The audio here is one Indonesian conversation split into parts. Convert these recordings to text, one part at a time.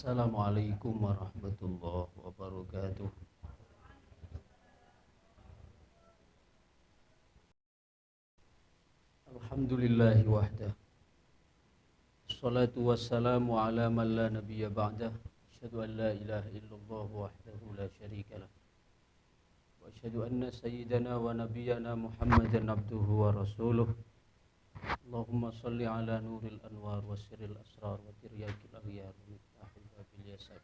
Assalamualaikum warahmatullahi wabarakatuh. Alhamdulillahi wahdah. Assalatu wassalamu ala man la nabiyya ba'dah. Asyhadu an la ilaha illallah wahdahu la syarika lah. Wa asyhadu anna sayyidana wa nabiyyana Muhammadan abduhu wa rasuluh. Allahumma salli ala nuril anwar wa sirril asrar wa tiryakil aghyar wa miftahil babil yasar.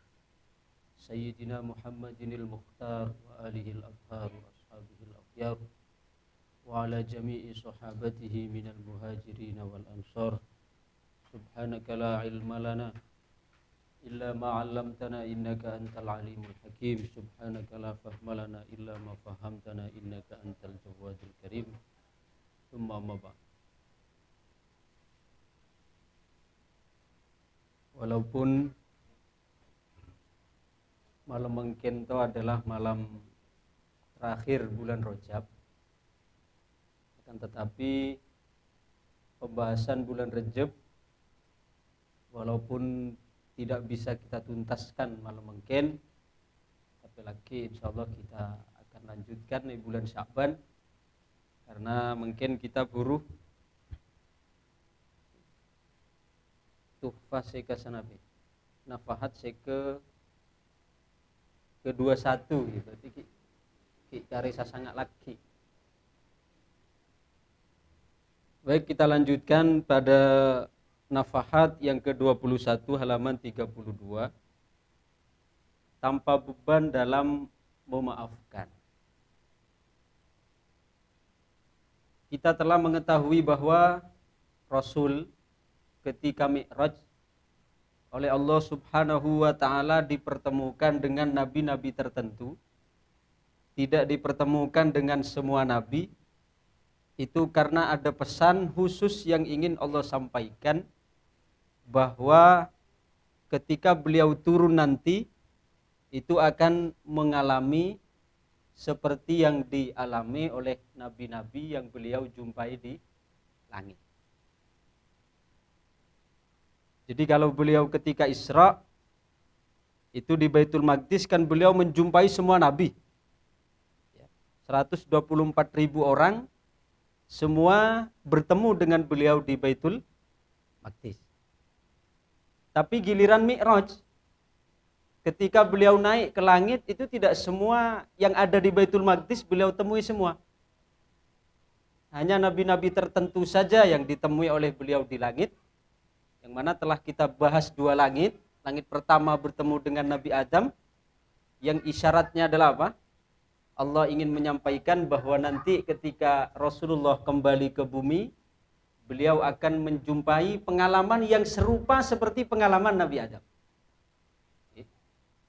Sayyidina Muhammadinil Mukhtar wa alihil athhar wa ashabihil akhyar wa ala jami'i sahabatihi minal muhajirin wal ansar. Subhanaka la ilma lana illa ma 'allamtana innaka antal alimul hakim. Subhanaka la fahma lana illa ma fahamtana innaka antal jawadul karim. Tsumma amma ba'd. Walaupun malam mungkin itu adalah malam terakhir bulan Rajab, akan tetapi pembahasan bulan Rajab walaupun tidak bisa kita tuntaskan malam mungkin, tapi lagi insyaallah kita akan lanjutkan di bulan Sya'ban, karena mungkin kita buruh tuhfah seka sanabi nafahat seke ke-21 gitu. Berarti ki cari sasangat lagi. Baik, kita lanjutkan pada nafahat yang ke-21 halaman 32. Tanpa beban dalam memaafkan. Kita telah mengetahui bahwa Rasul ketika Mi'raj oleh Allah Subhanahu wa ta'ala dipertemukan dengan nabi-nabi tertentu, tidak dipertemukan dengan semua nabi. Itu karena ada pesan khusus yang ingin Allah sampaikan, bahwa ketika beliau turun nanti itu akan mengalami seperti yang dialami oleh nabi-nabi yang beliau jumpai di langit. Jadi kalau beliau ketika Isra itu di Baitul Maqdis kan beliau menjumpai semua nabi. 124.000 orang semua bertemu dengan beliau di Baitul Maqdis. Tapi giliran Mi'raj, ketika beliau naik ke langit itu tidak semua yang ada di Baitul Maqdis beliau temui semua. Hanya nabi-nabi tertentu saja yang ditemui oleh beliau di langit. Yang mana telah kita bahas dua langit. Langit pertama bertemu dengan Nabi Adam, yang isyaratnya adalah apa? Allah ingin menyampaikan bahwa nanti ketika Rasulullah kembali ke bumi, beliau akan menjumpai pengalaman yang serupa seperti pengalaman Nabi Adam.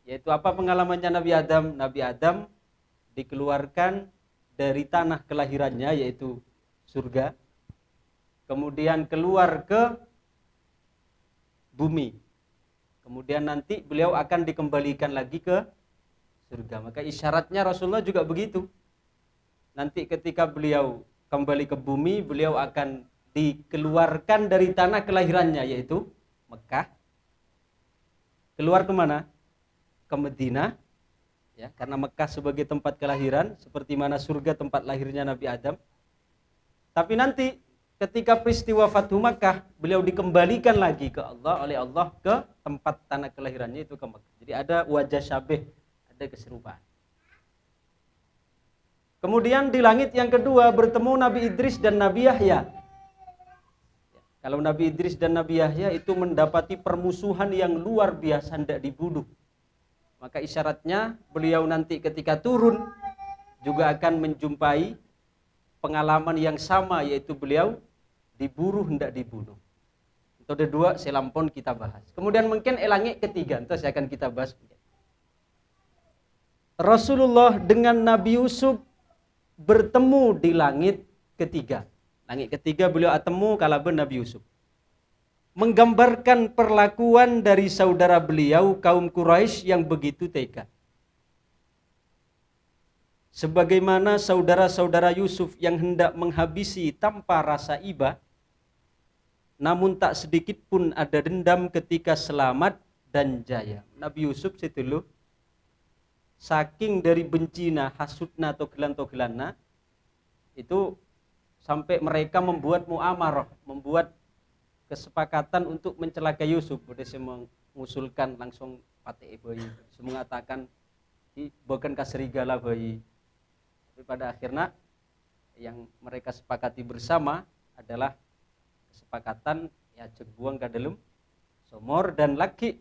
Yaitu apa pengalamannya Nabi Adam? Nabi Adam dikeluarkan dari tanah kelahirannya, yaitu surga, kemudian keluar ke bumi. Kemudian nanti beliau akan dikembalikan lagi ke surga. Maka isyaratnya Rasulullah juga begitu. Nanti ketika beliau kembali ke bumi, beliau akan dikeluarkan dari tanah kelahirannya, yaitu Mekah. Keluar kemana? Ke Madinah. Ya, karena Mekah sebagai tempat kelahiran, seperti mana surga tempat lahirnya Nabi Adam. Tapi nanti ketika peristiwa Fathu Makkah, beliau dikembalikan lagi ke Allah oleh Allah ke tempat tanah kelahirannya, itu ke Makkah. Jadi ada wajah syabih, ada keserupaan. Kemudian di langit yang kedua bertemu Nabi Idris dan Nabi Yahya. Kalau Nabi Idris dan Nabi Yahya itu mendapati permusuhan yang luar biasa, hendak dibunuh. Maka isyaratnya beliau nanti ketika turun juga akan menjumpai pengalaman yang sama, yaitu beliau diburu hendak dibunuh. Itu ada dua selampon kita bahas. Kemudian mungkin langit ketiga, terus akan kita bahas. Rasulullah dengan Nabi Yusuf bertemu di langit ketiga. Langit ketiga beliau bertemu kalaban Nabi Yusuf. Menggambarkan perlakuan dari saudara beliau kaum Quraisy yang begitu tega. Sebagaimana saudara-saudara Yusuf yang hendak menghabisi tanpa rasa iba, namun tak sedikit pun ada dendam ketika selamat dan jaya. Nabi Yusuf sedulu saking dari bencina, hasudna atau gelan-gelanna itu sampai mereka membuat muamarah, membuat kesepakatan untuk mencelakai Yusuf. Mereka mengusulkan langsung patih bayi, mengatakan bukan serigala bayi. Tapi pada akhirnya yang mereka sepakati bersama adalah kesepakatan ya buang ke dalam somor dan laki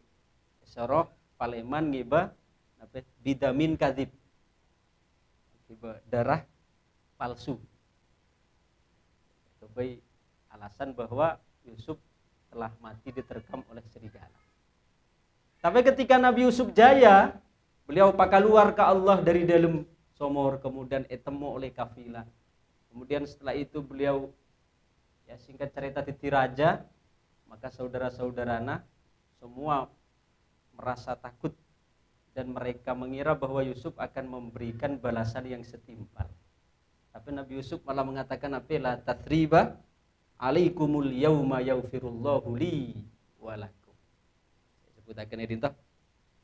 soroh paleman ngiba bidamin kadib, darah palsu. Sebagai alasan bahwa Yusuf telah mati diterkam oleh serigala. Tapi ketika Nabi Yusuf jaya, beliau keluar ke Allah dari dalam somor, kemudian etemu oleh kafilah. Kemudian setelah itu beliau ya singkat cerita ditiraja, maka saudara-saudarana semua merasa takut dan mereka mengira bahwa Yusuf akan memberikan balasan yang setimpal. Tapi Nabi Yusuf malah mengatakan la tathriba alaikumul yauma yaghfirullahu li walakum. Saya sebutakan ini toh.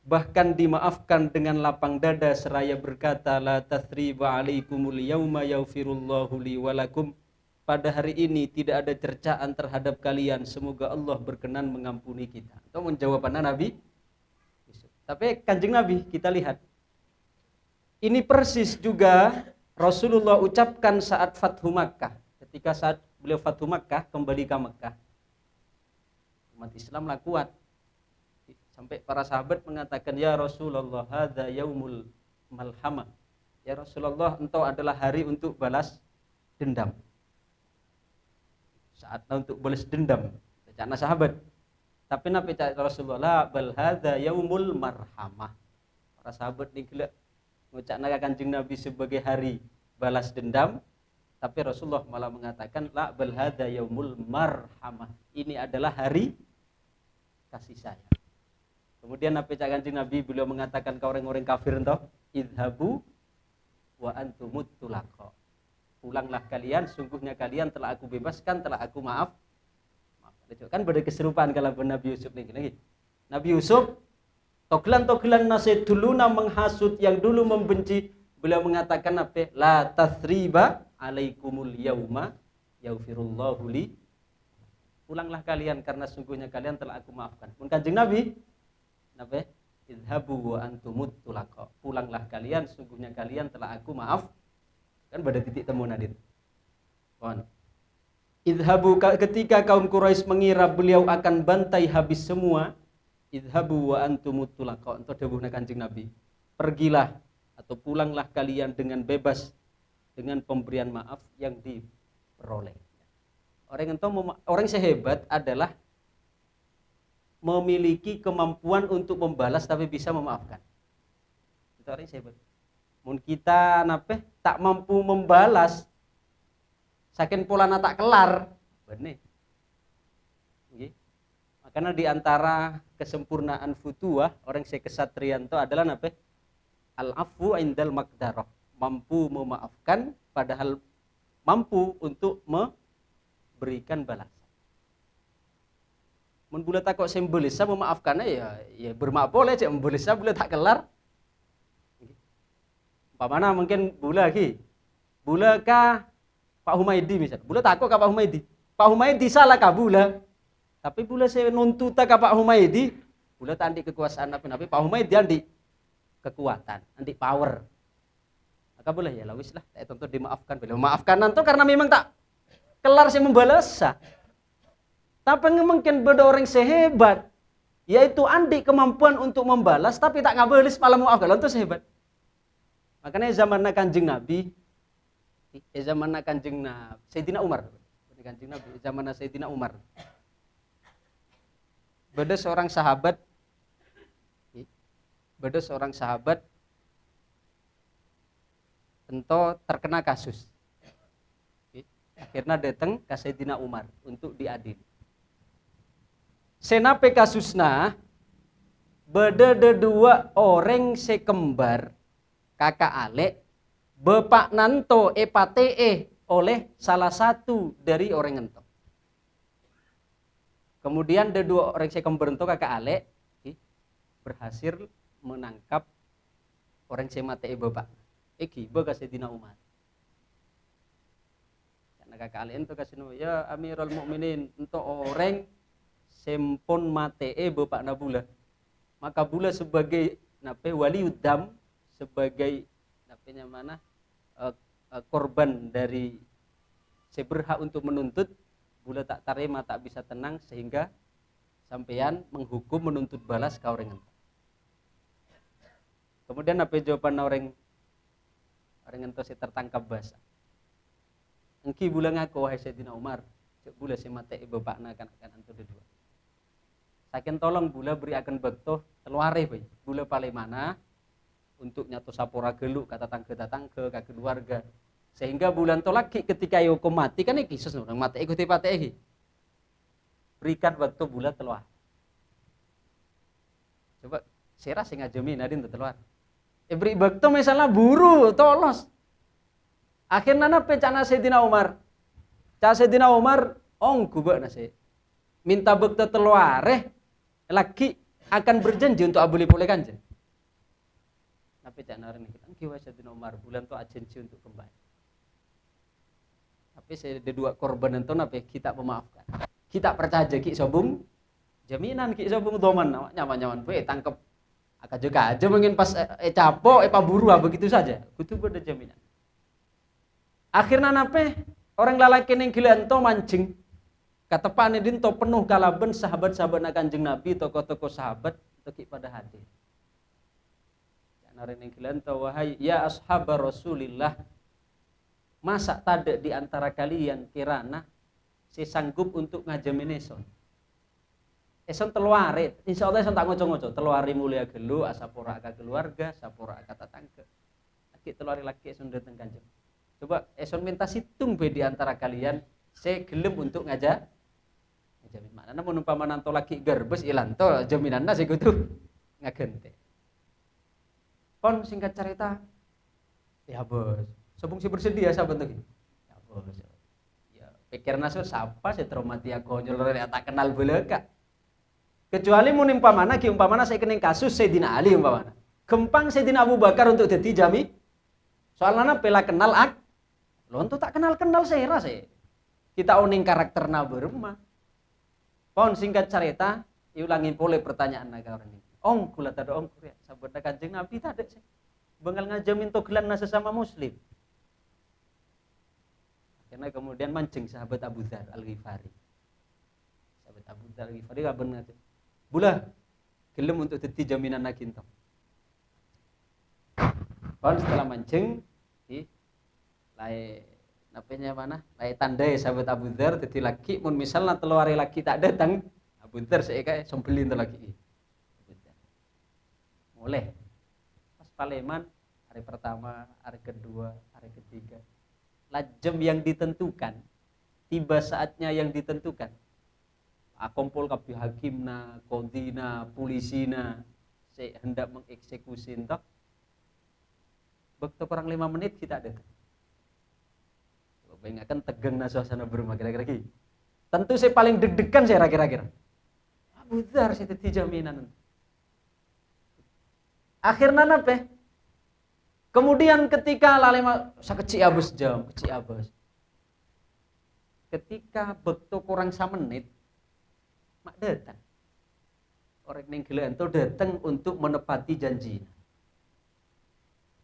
Bahkan dimaafkan dengan lapang dada seraya berkata la tathriba alaikumul yauma yaghfirullahu li walakum. Pada hari ini tidak ada cercaan terhadap kalian, semoga Allah berkenan mengampuni kita. Itu menjawabannya Nabi Yusuf. Tapi Kanjeng Nabi kita lihat ini persis juga Rasulullah ucapkan saat Fathu Makkah. Ketika saat beliau Fathu Makkah, kembali ke Makkah, umat Islam lah kuat. Sampai para sahabat mengatakan, ya Rasulullah, hadza yaumul malhamah. Ya Rasulullah, engkau adalah hari untuk balas dendam. Saatnya untuk balas dendam. Bacaan sahabat. Tapi Nabi Rasulullah, bal hadza yaumul marhamah. Para sahabat ni gila ngucapna Kanjeng Nabi sebagai hari balas dendam, tapi Rasulullah malah mengatakan la bal hadza yaumul marhamah. Ini adalah hari kasih sayang. Kemudian Nabi Kanjeng Nabi beliau mengatakan ke orang-orang kafir entah, idhabu wa antumut tulaqa. Pulanglah kalian, sungguhnya kalian telah aku bebaskan, telah aku maaf. Kan pada keserupaan kalau Nabi Yusuf lagi. Nabi Yusuf Toglan nasib dulu menghasut yang dulu membenci, beliau mengatakan apa? La tathriba alaikumul yauma yaghfirullahu li. Pulanglah kalian karena sungguhnya kalian telah aku maafkan. Pun Kanjeng Nabi apa? Idhabu wa antumut tulaqa. Pulanglah kalian sungguhnya kalian telah aku maaf. Kan pada titik temu nadit. Kawan. Idhabu ketika kaum Quraisy mengira beliau akan bantai habis semua. Idhabu wa antumut tulaqa. Untuk dawuhna Kanjeng Nabi, pergilah atau pulanglah kalian dengan bebas dengan pemberian maaf yang diperoleh. Orang sehebat adalah memiliki kemampuan untuk membalas tapi bisa memaafkan. Itu orang sehebat. Mun kita tak mampu membalas, saking polana tak kelar, bener. Karena di antara kesempurnaan futuah orang kesatrian itu adalah apa? Al-afu indal maqdarah, mampu memaafkan padahal mampu untuk memberikan balasan. Mun bula tak kok simbolisa memaafkannya ya bermaaf boleh, cek simbolisa bula tak kelar. Umpamana mungkin bula lagi. Bula ka Pak Humaydi misal. Bula takut ka Pak Humaydi. Pak Humaydi salah ka bula. Tapi bula saya nuntut ke Pak Humaydi, bula tak andik kekuasaan apa-apa. Pak Humaydi andik kekuatan, andik power. Maka boleh ya lawis lah, tak tentu dimaafkan. Bila memaafkan nanti karena memang tak kelar saya membalas. Tapi mungkin beda orang sehebat, yaitu andik kemampuan untuk membalas, tapi tak ngabalis malah maafkan. Itu sehebat. Makanya zaman Kanjeng Nabi, zaman Kanjeng Nabi, Sayyidina Umar, Kanjeng Nabi, zaman Sayyidina Umar. Beda seorang sahabat tentu terkena kasus. Akhirnya datang ke Sayyidina Umar untuk diadili. Senape kasusna beda dua orang sekembar kakak alek bapak nanto epate oleh salah satu dari orang ento. Kemudian ada dua orang sekembar ento kakak alek berhasil menangkap orang semate bapak. Iki baga Sayyidina Umar. Karena kakalian tuh kasih ya Amirul Mukminin untuk orang sempon mate bapak nabula. Maka bula sebagai wali udam, sebagai korban dari seberhak untuk menuntut, bula tak tarima, tak bisa tenang sehingga sampeyan menghukum menuntut balas ka orang ento. Kemudian jawaban orang ento si tertangkap basah. Engki bula ngaku wahai Sayyidina Umar, cek bula si mate bapakna kan antu dedua. Saking tolong bula beri akan bektoh teluare bae. Bula paling mana untuk nyato sapora geluk kata tangga ka keluarga. Sehingga bulan tolaki ketika yo mati kan iki sus nang mati ikuti pate iki. Berikan waktu bula teluar. Coba sira sing ngajemi nadin teluar. Beri waktu misalnya buru tolos. Akhirnya napa cana Sayyidina Umar? Cana Sayyidina Umar ongku ba nase. Minta waktu teluare lagi akan berjanji untuk abuli pole kanjeng. Tapi cana orang ini kan kiwa Sayyidina Umar bulan tu agensi untuk kembali. Tapi saya ada dua korban itu nape kita memaafkan. Kita percaya ki sobung jaminan ki sobung doman nyaman tangkep akan juga aja mungkin pas capo paburu begitu saja. Kutu ada jaminan. Akhirnya nape orang lalaki yang gila ento mancing katepane dinto penuh kalaben sahabat-sahabat Kanjeng Nabi, tokoh-tokoh sahabat teki pada hadir. Jangan yang gila ento wahai ya ashabar Rasulillah. Masa tade di antara kalian kirana si sanggup untuk ngajamin eson. Eson teluare, insya Allah eson tak ngoco-ngoco. Teluari mulia gelu, asapora ka keluarga, asapora ka tetangga. Laki teluari laki eson datang kanjeng. Coba eson minta situng be di antara kalian, saya gelem untuk ngajamin. Mana namun umpama nanto laki gerbes ilanto jaminanna sih kudu ngagente. Pon singkat cerita, ya bos. Sebung si bersedia sahabat tuh. Ya bos. Ya pikir naso siapa si traumati aku nyolor tak kenal belaka. Kecuali mun umpamana ki umpamana saya kening kasus Sayyidina Ali umpamana. Gempang Sayyidina Abu Bakar untuk jadi jami. Soalnya pela kenal ak. Lo untuk tak kenal saya rasa. Kita oning karakter naberma. Pon singkat cerita, iulangin pole pertanyaan naga orang ini. Ong kula tada ong kuria sahabat Kanjeng Nabi tadi sih. Bengal ngajamin togelan na sesama muslim. Karena kemudian mancing sahabat Abu Dzar Al-Ghifari. Sahabat Abu Dzar Al-Ghifari kapan ngajak? Bula, gelem untuk dadi jaminan naginto. Kon setelah mancing di lai napenya mana? Lai tandai sahabat Abu Dzar dadi laki mun misalna telu hari laki tak datang, Abu Dzar saya kae sombelin telu laki. Mulai pas Paleman hari pertama, hari kedua, hari ketiga. Jam yang ditentukan, tiba saatnya yang ditentukan. Kumpul kabeh hakimna, kodina, polisina, saya hendak mengeksekusi entok. Waktu kurang 5 menit kita ada. Bayangkan tegangna suasana berumah kira-kira. Tentu saya paling deg-degan saya kira-kira. Abu Dzar saya tadi jaminan. Akhirnya napa? Kemudian ketika lalema sakeci abus jam, keci abus. Ketika bekto kurang 1 menit, mak datang. Orang ning gila ento datang untuk menepati janji.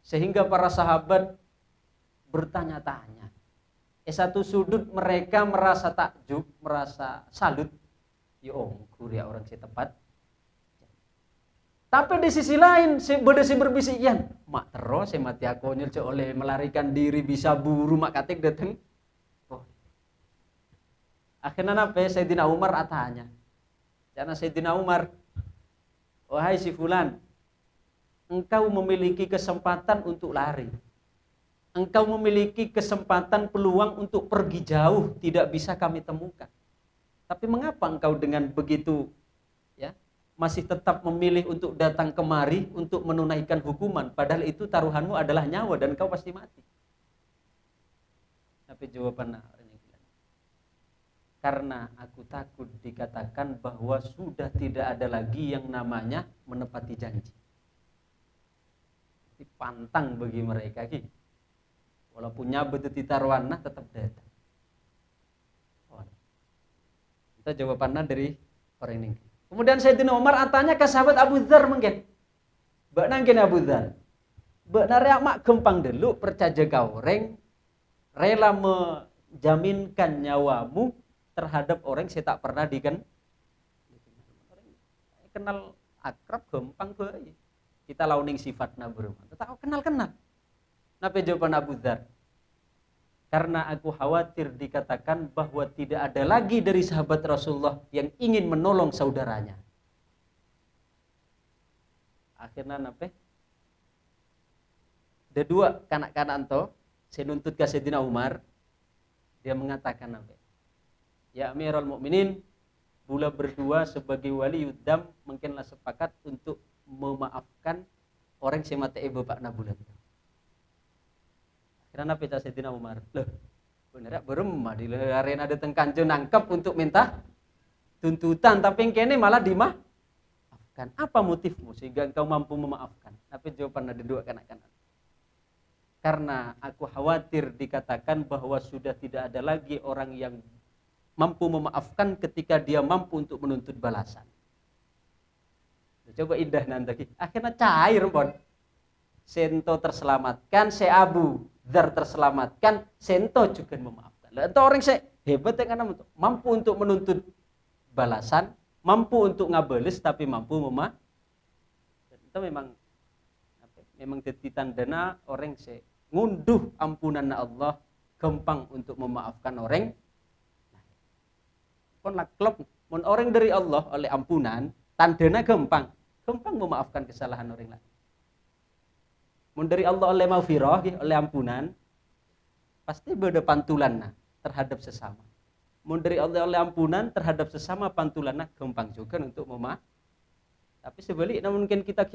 Sehingga para sahabat bertanya-tanya. Satu sudut mereka merasa takjub, merasa salut. Ya kuria orang si tepat. Tapi di sisi lain, beda si berbisikan, mak terus saya mati aku nyelcok oleh melarikan diri bisa buru mak katik datang. Oh. Akhirnya napa Sayyidina Umar atanya. Karena Sayyidina Umar, wahai si fulan, engkau memiliki kesempatan untuk lari. Engkau memiliki kesempatan peluang untuk pergi jauh, tidak bisa kami temukan. Tapi mengapa engkau dengan begitu masih tetap memilih untuk datang kemari untuk menunaikan hukuman, padahal itu taruhanmu adalah nyawa dan kau pasti mati. Tapi jawaban orang yang bilang, karena aku takut dikatakan bahwa sudah tidak ada lagi yang namanya menepati janji. Jadi pantang bagi mereka gitu. Walaupun nyabet titarwana tetap datang. Itu jawabannya dari orang ini. Kemudian Sayyidina Umar tanya ke sahabat Abu Dzar mungkin. Mbak nangkin Abu Dzar. Mbak narek mak gempang dulu percaja kau orang rela menjaminkan nyawamu terhadap orang saya tak pernah kenal akrab gampang bae. Kita launing sifatna bro. Tak kenal-kenal. Napa jawaban Abu Dzar? Karena aku khawatir dikatakan bahwa tidak ada lagi dari sahabat Rasulullah yang ingin menolong saudaranya. Akhirnya napa? Ada dua kanak-kanak to, saya nuntut ke Sayyidina Umar. Dia mengatakan apa? Ya Amirul Mukminin, bula berdua sebagai wali yudam mungkinlah sepakat untuk memaafkan orang yang mati bapak nabulan. Karena peta Sayyidina Umar, loh bener ya beremah di arena datang kanjo nangkep untuk minta tuntutan, tapi yang kene malah dimaafkan. Apa motifmu sehingga engkau mampu memaafkan? Tapi jawaban ada dua kanak-kanak. Karena aku khawatir dikatakan bahwa sudah tidak ada lagi orang yang mampu memaafkan ketika dia mampu untuk menuntut balasan. Coba indah nanti. Akhirnya cair pon. Sento terselamatkan, se Abu Dzar terselamatkan, Sento juga memaafkan. Lah entah orang saya hebat yang mampu untuk menuntut balasan, mampu untuk ngabeles tapi mampu memaafkan. Itu memang jadi tandana orang saya ngunduh ampunan Allah, gampang untuk memaafkan orang. Kon laklop, mon orang dari Allah oleh ampunan, tandana gampang memaafkan kesalahan orang lain. Mun dari Allah oleh maghfirah, oleh ampunan, pasti beda pantulanna terhadap sesama. Mun dari Allah oleh ampunan terhadap sesama pantulanna gampang juga untuk memaaf. Tapi sebaliknya mungkin kita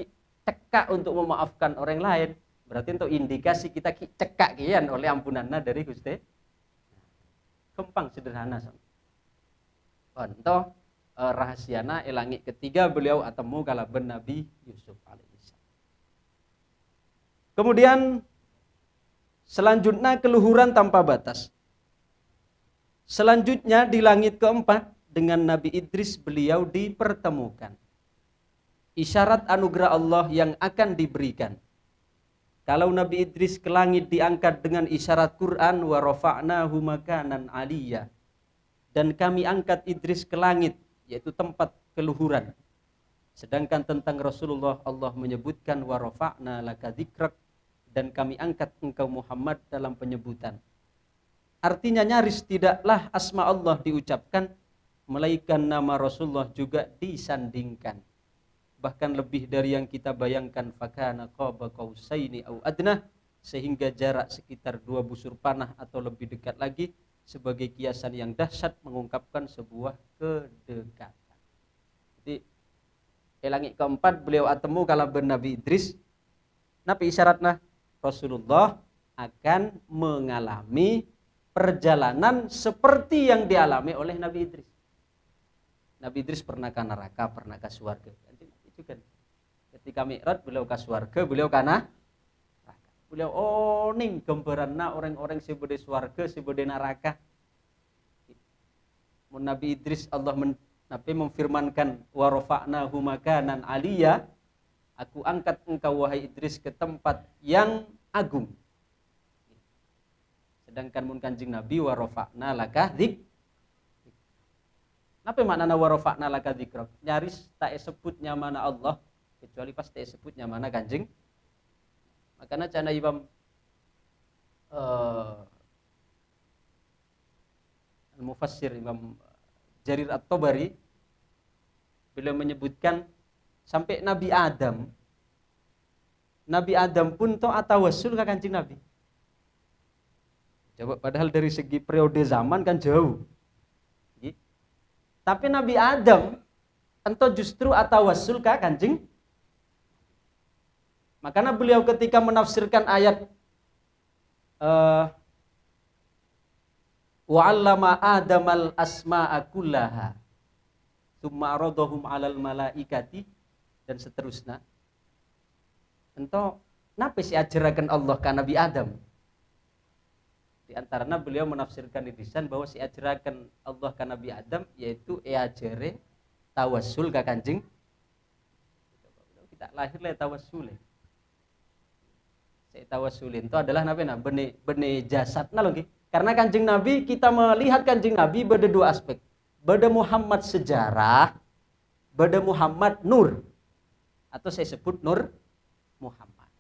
cekak untuk memaafkan orang lain, berarti untuk indikasi kita cekak kian oleh ampunanna dari Gusti. Gampang sederhana. Contoh rahasiana elangi ketiga beliau atemu kalaben Nabi Yusuf alaihissalam. Kemudian selanjutnya keluhuran tanpa batas. Selanjutnya di langit keempat dengan Nabi Idris beliau dipertemukan. Isyarat anugerah Allah yang akan diberikan. Kalau Nabi Idris ke langit diangkat dengan isyarat Quran wa rafa'nahu makanan aliyya. Dan kami angkat Idris ke langit, yaitu tempat keluhuran. Sedangkan tentang Rasulullah Allah menyebutkan wa rafa'na laka dzikrak, dan kami angkat engkau Muhammad dalam penyebutan. Artinya nyaris tidaklah asma Allah diucapkan, melainkan nama Rasulullah juga disandingkan. Bahkan lebih dari yang kita bayangkan, fakana qaba qausaini au adna, sehingga jarak sekitar 2 busur panah atau lebih dekat lagi, sebagai kiasan yang dahsyat mengungkapkan sebuah kedekatan. Jadi langit keempat beliau atemu kala Nabi Idris. Nabi isyaratna Rasulullah akan mengalami perjalanan seperti yang dialami oleh Nabi Idris. Nabi Idris pernah ke neraka, pernah ke surga. Ketika Mi'raj beliau ke surga, beliau ke neraka. Beliau ning gambaranna orang-orang sebode surga, sebode neraka. Nabi Idris Allah Nabi memfirmankan wa rafa'nahu makanan aliyya. Aku angkat engkau wahai Idris ke tempat yang agung. Sedangkan mun Kanjeng Nabi wa rafa'na laka dzikr. Napa maknana wa rafa'na laka dzikrak? Nyaris tak sebutnya mana Allah kecuali pas tak sebutnya mana Kanjeng. Makanya cana Imam Al-Mufassir Imam Jarir At-Tabari beliau menyebutkan sampai Nabi Adam pun taat tawassul ke Kanjeng Nabi. Coba padahal dari segi periode zaman kan jauh. Tapi Nabi Adam entah justru atawassul ke Kanjeng. Makanya beliau ketika menafsirkan ayat Wa 'allama Adamal asma'a kullaha. Tsumma aradahum 'alal malaikati dan seterusnya. Ento napa sih ajarakan Allah ka Nabi Adam? Di antaranya beliau menafsirkan di lisan bahwa si ajarakan Allah ka Nabi Adam yaitu ajare tawassul ka Kanjeng. Kita lahir le tawassul. Si tawassul itu adalah napa bene jasadna lho nggih. Karena Kanjeng Nabi kita melihat Kanjeng Nabi beda dua aspek. Beda Muhammad sejarah, beda Muhammad nur. Atau saya sebut Nur Muhammad.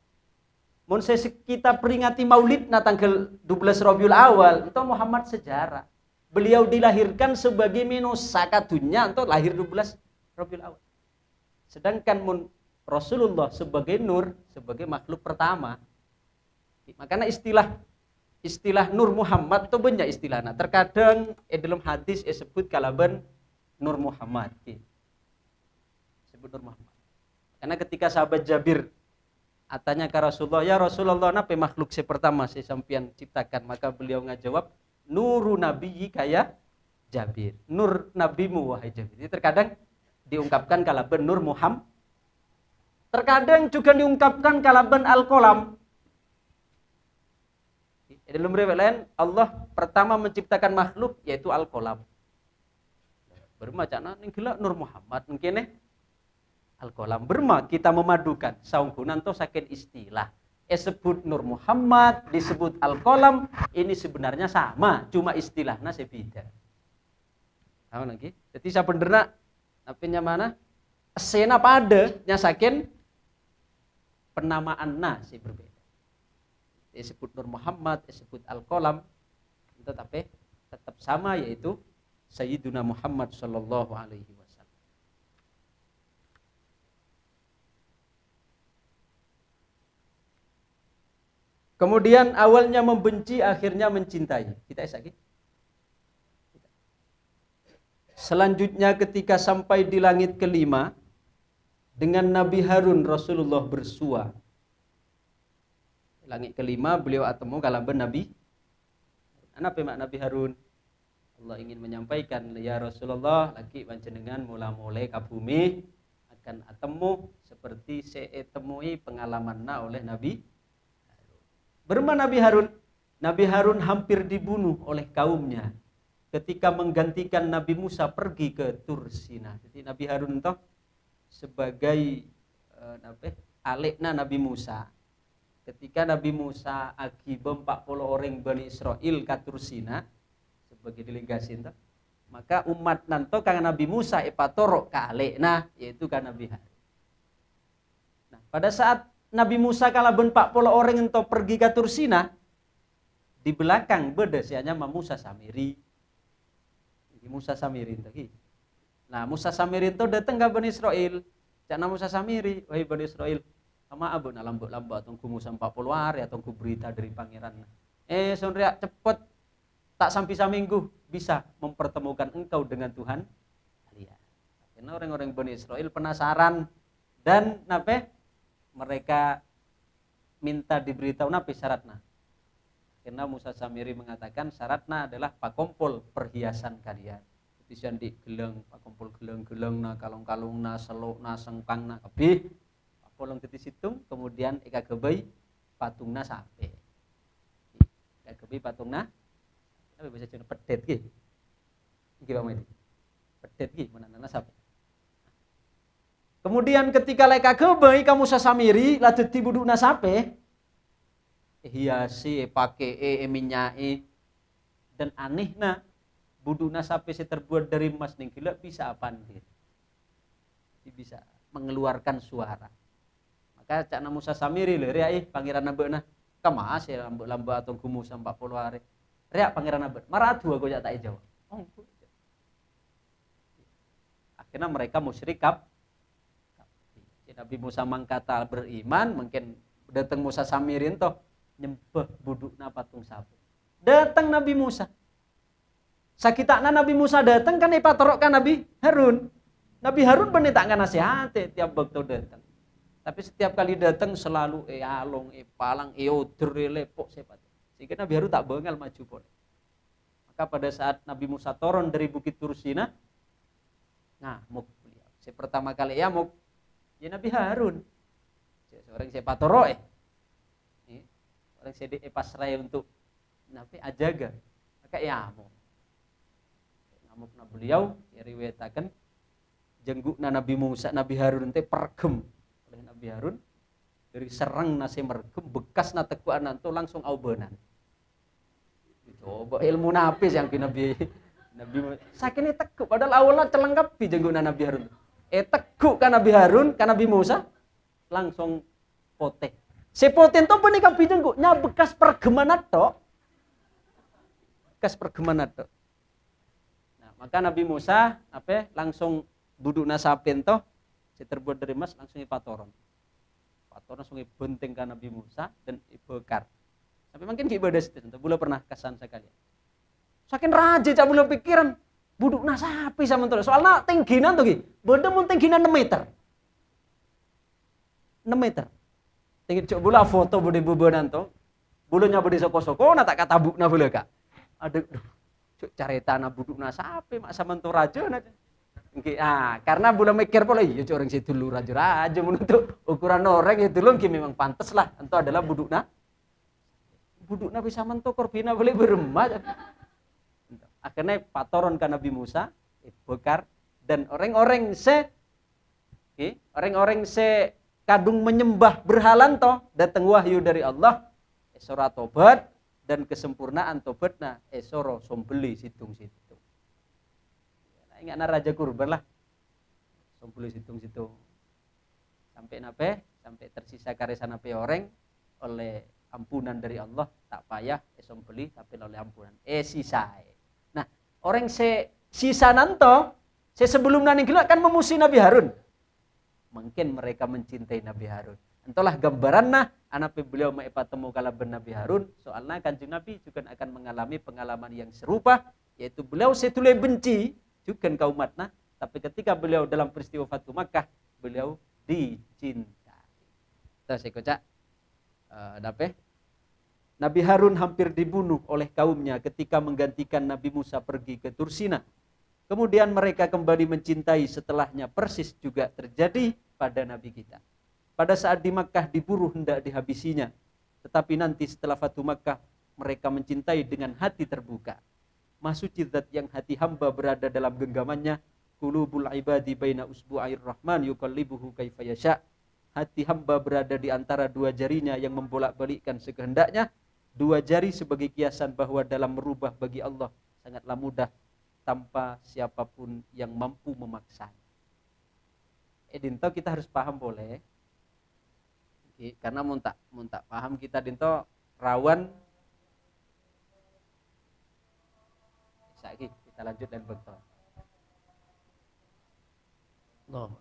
Mun kita peringati Maulid na tanggal 12 Rabiul Awal, itu Muhammad sejarah. Beliau dilahirkan sebagai manusia kadunya untuk lahir 12 Rabiul Awal. Sedangkan mun Rasulullah sebagai nur, sebagai makhluk pertama. Makanya istilah Nur Muhammad itu banyak istilahnya. Terkadang dalam hadis disebut kalaban Nur Muhammad. Sebut Nur Muhammad. Karena ketika sahabat Jabir atanya ke Rasulullah, ya Rasulullah, napa makhluk pertama saya sampian ciptakan? Maka beliau ngajawab, nuru nabiyyi kaya Jabir. Nur nabimu wahai Jabir. Jadi terkadang diungkapkan kalaban Nur Muhammad. Terkadang juga diungkapkan kalaban Al-Qalam. Dalam riwayat lain, Allah pertama menciptakan makhluk yaitu Al-Qalam. Bermacana ning gila Nur Muhammad mungkin Al-Qalam berma kita memadukan saungkunan to saking istilah disebut Nur Muhammad disebut Al-Qalam ini sebenarnya sama cuma istilahnya beda. Tahu lagi jadi sabenerna apanya mana esena pada nya saking penamaanna berbeda disebut Nur Muhammad disebut Al-Qalam tetapi tetap sama yaitu Sayyiduna Muhammad sallallahu alaihi wasallam. Kemudian awalnya membenci, akhirnya mencintai. Kita esaki. Selanjutnya ketika sampai di langit kelima, dengan Nabi Harun Rasulullah bersua. Langit kelima beliau atemu kalaban Nabi. Apa mak Nabi Harun? Allah ingin menyampaikan, ya Rasulullah, lagi panjenengan mula-mulai ka bumi akan atemu seperti saya temui pengalamanna oleh Nabi. Berma Nabi Harun? Nabi Harun hampir dibunuh oleh kaumnya ketika menggantikan Nabi Musa pergi ke Tur Sina. Jadi Nabi Harun itu sebagai alekna Nabi Musa. Ketika Nabi Musa agi 40 orang Bani Israel ke Tur Sina sebagai delegasi itu, maka umat nanto kang Nabi Musa epatoro ka alekna yaitu kan Nabi Harun. Nah, pada saat Nabi Musa kalaban 40 orang ento pergi ke Tur Sina, di belakang beda sianya Musa Samiri. Musa Samiri itu. Nah, Musa Samiri itu datang ke Bani Israel. Cakna Musa Samiri, wahai Bani Israel, sama abu na lambat-lambat tunggu Musa 40 hari atau tunggu berita dari pangeran. Sonria cepet tak sampai seminggu bisa mempertemukan engkau dengan Tuhan kalian. Karena orang-orang Bani Israel penasaran dan mereka minta diberitahu napi syaratna. Karena Musa Samiri mengatakan syaratna adalah pakompol perhiasan kalian. Tisian di geleng, pakompol geleng-geleng na kalung-kalung na seluk na sengkang na kabeh. Pakopolong titi situng kemudian eka gebei patungna sape. Eka gebei patungna apa bahasa Jawa pedet ki. Iki Pak Medi. Pedet ki menanana sape. Kemudian ketika leka gebei kamu sasamiri latut tibuduna sape hiasi pakai minyai dan anehna buduna sape terbuat dari emas ning gila bisa apandir. Bisa mengeluarkan suara. Maka cakna Musa Samiri lho ria pangeran nabeuna kamas ya lambat atau gumu 40 hari. Ria pangeran nabeuna maradu aku jak tak jawab. Akhirnya mereka musyrik Nabi Musa mangkata beriman, mungkin datang Musa Samirin toh nyembah budukna patung sapi. Datang Nabi Musa. Sakitakna Nabi Musa datang kan ipatorok kan Nabi Harun. Nabi Harun bener tak kan nasihati tiap waktu datang. Tapi setiap kali datang selalu along palang oder lepok sepat. Sehingga Nabi Harun tak bengal maju pun. Maka pada saat Nabi Musa turun dari Bukit Tursina, ngamuk beliau. Pertama kali ngamuk, ya Nabi Harun. Seorang saya patoro orang saya pasrah untuk Nabi ajaga. Maka ngamuk. Ngamukna beliau, ya riwayataken jenggukna Nabi Musa, Nabi Harun teh pergem oleh Nabi Harun dari serang nasi mergem bekas na tekuan nanto langsung aubenan. Coba ilmu napis yang Nabi sakini teguk padahal awalnya celengkap di jenggukna Nabi Harun. Teguk kan Nabi Harun kan Nabi Musa langsung potek. Sepoten to benih kapi jengguknya bekas pergeman atok. Bekas pergeman atok. Nah, maka Nabi Musa langsung duduk nasapen toh terbuat dari emas langsung ipatoron. Patoron langsung benting kan Nabi Musa dan ibekar. Sampai mungkin ibadah situ, belum pernah kesan sekali. Saking raja cak belum pikiran buduk nasapi sama tuh. Soalnya tingginan tuh benda mun tingginan 6 meter. 6 meter. Tinggi cok bula foto bude bebenan tuh. Bulunya bude soko-soko na tak kata bukna bula kak. Aduh, cok carita na buduk nasapi mak sama tuh raja na. Karena belum mikir pula iya orang situ dulu raja menuntut ukuran orang itu dulu memang pantas lah itu adalah budukna bisa mentok korbina boleh beremah akhirnya patoron ke Nabi Musa bekar dan orang-orang se kadung menyembah berhalan toh datang wahyu dari Allah esora tobat dan kesempurnaan tobatna esoro sombeli situng-situng. Ingat raja kurban lah. Sombeli situng-situng. Sampai tersisa karesa nape orang oleh ampunan dari Allah tak payah sombeli tapi oleh ampunan. Sisai. Nah, orang sisa nanto sebelum nani gila kan memusuhi Nabi Harun. Mungkin mereka mencintai Nabi Harun. Entahlah gambaranna anak beliau temu kalaban Nabi Harun, soalnya Kanjeng Nabi juga akan mengalami pengalaman yang serupa, yaitu beliau setulai benci juga kaum umatna, tapi ketika beliau dalam peristiwa Fatu Makkah, beliau dicintai. Terus saya kocak, Nabi Harun hampir dibunuh oleh kaumnya ketika menggantikan Nabi Musa pergi ke Tursina. Kemudian mereka kembali mencintai setelahnya, persis juga terjadi pada Nabi kita. Pada saat di Makkah diburu hendak dihabisinya, tetapi nanti setelah Fatu Makkah mereka mencintai dengan hati terbuka. Masuci zat yang hati hamba berada dalam genggamannya, qulubul ibadi baina usbu'air rahman yuqallibuhu kaifa yasha. Hati hamba berada di antara dua jarinya yang membolak-balikkan sekehendaknya. Dua jari sebagai kiasan bahwa dalam merubah bagi Allah sangatlah mudah tanpa siapapun yang mampu memaksanya. Dinto kita harus paham boleh. Karena mun tak paham kita dinto rawan. Kita lanjut dan betul. Loh.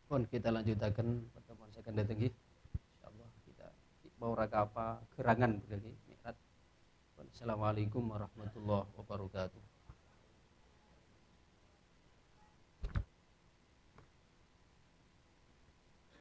Pun kita lanjutakan pertemuan sekalian tinggi. Insyaallah kita mau raka apa gerangan begini Mi'raj. Assalamualaikum warahmatullahi wabarakatuh.